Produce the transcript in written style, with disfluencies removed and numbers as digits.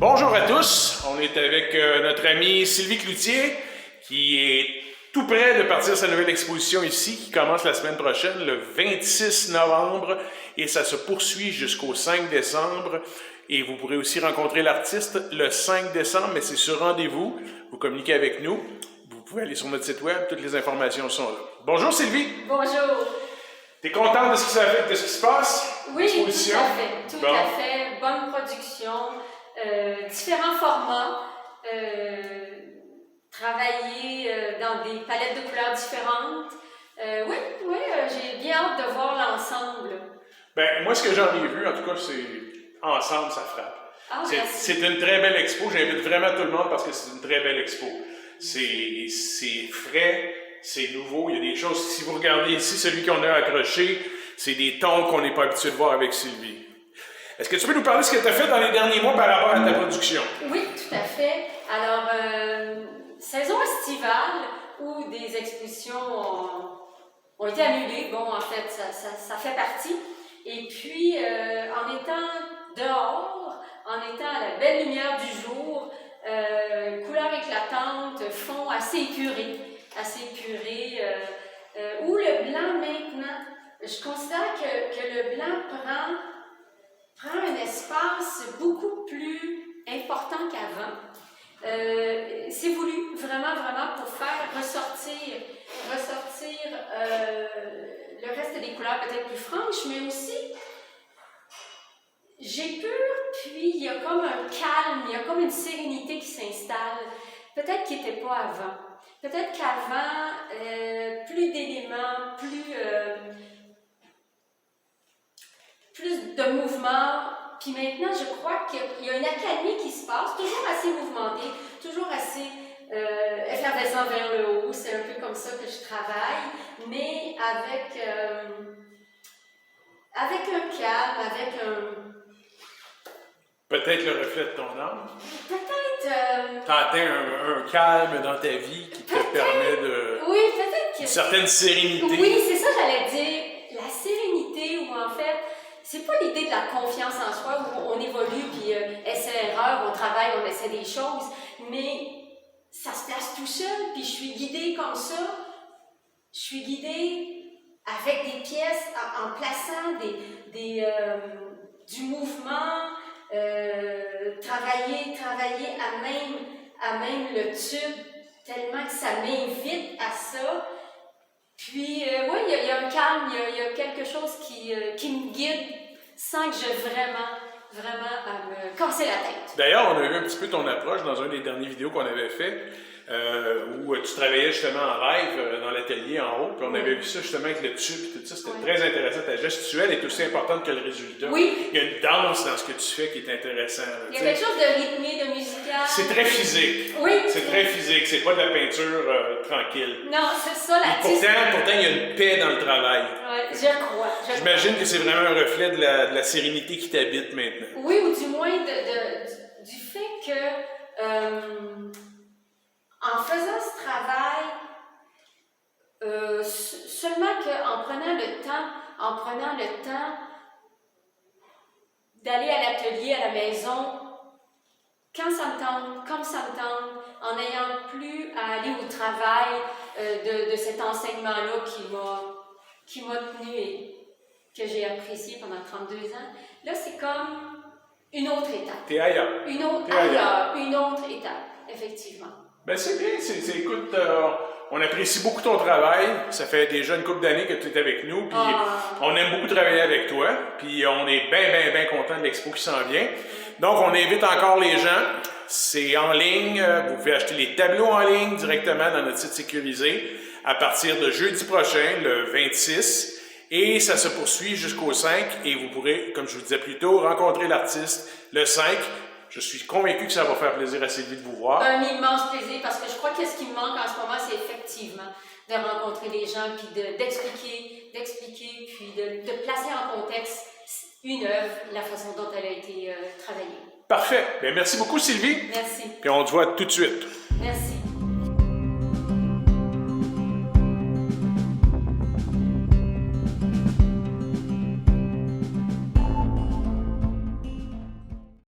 Bonjour à tous, on est avec notre amie Sylvie Cloutier qui est tout près de partir sa nouvelle exposition ici qui commence la semaine prochaine, le 26 novembre et ça se poursuit jusqu'au 5 décembre et vous pourrez aussi rencontrer l'artiste le 5 décembre, mais c'est sur rendez-vous, vous communiquez avec nous, vous pouvez aller sur notre site web, toutes les informations sont là. Bonjour Sylvie! Bonjour! T'es contente de ce qui se passe? Oui, tout à fait, bonne production, différents formats, travailler dans des palettes de couleurs différentes. Oui, j'ai bien hâte de voir l'ensemble. Ben, moi, ce que j'en ai vu, en tout cas, c'est ensemble, ça frappe. Ah, c'est une très belle expo. J'invite vraiment tout le monde parce que c'est une très belle expo. C'est frais, c'est nouveau. Il y a des choses, si vous regardez ici, celui qu'on a accroché, c'est des tons qu'on n'est pas habitué de voir avec Sylvie. Est-ce que tu peux nous parler de ce que tu as fait dans les derniers mois par rapport à ta production? Oui, tout à fait. Alors, saison estivale où des expositions ont été annulées. Bon, en fait, ça fait partie. Et puis, en étant dehors, en étant à la belle lumière du jour, couleur éclatante, fond assez épuré, où le blanc maintenant, je considère que le blanc prend un espace beaucoup plus important qu'avant. C'est voulu vraiment pour faire ressortir le reste des couleurs peut-être plus franches, mais aussi j'ai peur, puis il y a comme un calme, il y a comme une sérénité qui s'installe, peut-être qu'il n'était pas avant. Peut-être qu'avant, plus d'éléments, plus de mouvement, puis maintenant je crois qu'il y a une accalmie qui se passe, toujours assez mouvementée, toujours assez effervescent vers le haut, c'est un peu comme ça que je travaille, mais avec un calme, avec un... Peut-être le reflet de ton âme? Peut-être... T'as atteint un calme dans ta vie qui te permet de... Oui, peut-être que... Une certaine sérénité. Oui, c'est ça j'allais dire. La sérénité où en fait, c'est pas l'idée de la confiance en soi où on évolue puis essai-erreur, on travaille, on essaie des choses, mais ça se place tout seul puis je suis guidée comme ça. Je suis guidée avec des pièces en plaçant du mouvement, travailler à même le tube tellement que ça m'invite à ça. Puis, oui, il y a un calme, il y a quelque chose qui me guide sans que j'ai vraiment à me casser la tête. D'ailleurs, on a vu un petit peu ton approche dans une des dernières vidéos qu'on avait fait, où tu travaillais justement en live dans l'atelier en haut, puis on avait vu ça justement avec le tube et tout ça, c'était très intéressant. Ta gestuelle est aussi importante que le résultat. Oui. Il y a une danse dans ce que tu fais qui est intéressant. Il y a quelque chose de rythmé, de musical. C'est très physique. Oui. C'est très physique, c'est pas de la peinture tranquille. Non, c'est ça la Pourtant, il y a une paix dans le travail. Oui, je crois. J'imagine que c'est vraiment un reflet de la sérénité qui t'habite maintenant. Oui, ou du moins du fait que en faisant ce travail, seulement qu'en prenant le temps d'aller à l'atelier, à la maison, quand ça me tente, comme ça me tente, en n'ayant plus à aller au travail de cet enseignement-là qui m'a tenu et que j'ai apprécié pendant 32 ans, là c'est comme une autre étape. T'es ailleurs. Une autre étape, effectivement. Ben c'est bien, écoute, on apprécie beaucoup ton travail, ça fait déjà une couple d'années que tu es avec nous, puis on aime beaucoup travailler avec toi, puis on est bien content de l'expo qui s'en vient. Donc on invite encore les gens, c'est en ligne, vous pouvez acheter les tableaux en ligne directement dans notre site sécurisé à partir de jeudi prochain, le 26, et ça se poursuit jusqu'au 5, et vous pourrez, comme je vous disais plus tôt, rencontrer l'artiste le 5. Je suis convaincu que ça va faire plaisir à Sylvie de vous voir. Un immense plaisir, parce que je crois que ce qui me manque en ce moment, c'est effectivement de rencontrer les gens, puis d'expliquer, puis de placer en contexte une œuvre, la façon dont elle a été travaillée. Parfait. Bien, merci beaucoup, Sylvie. Merci. Puis on se voit tout de suite.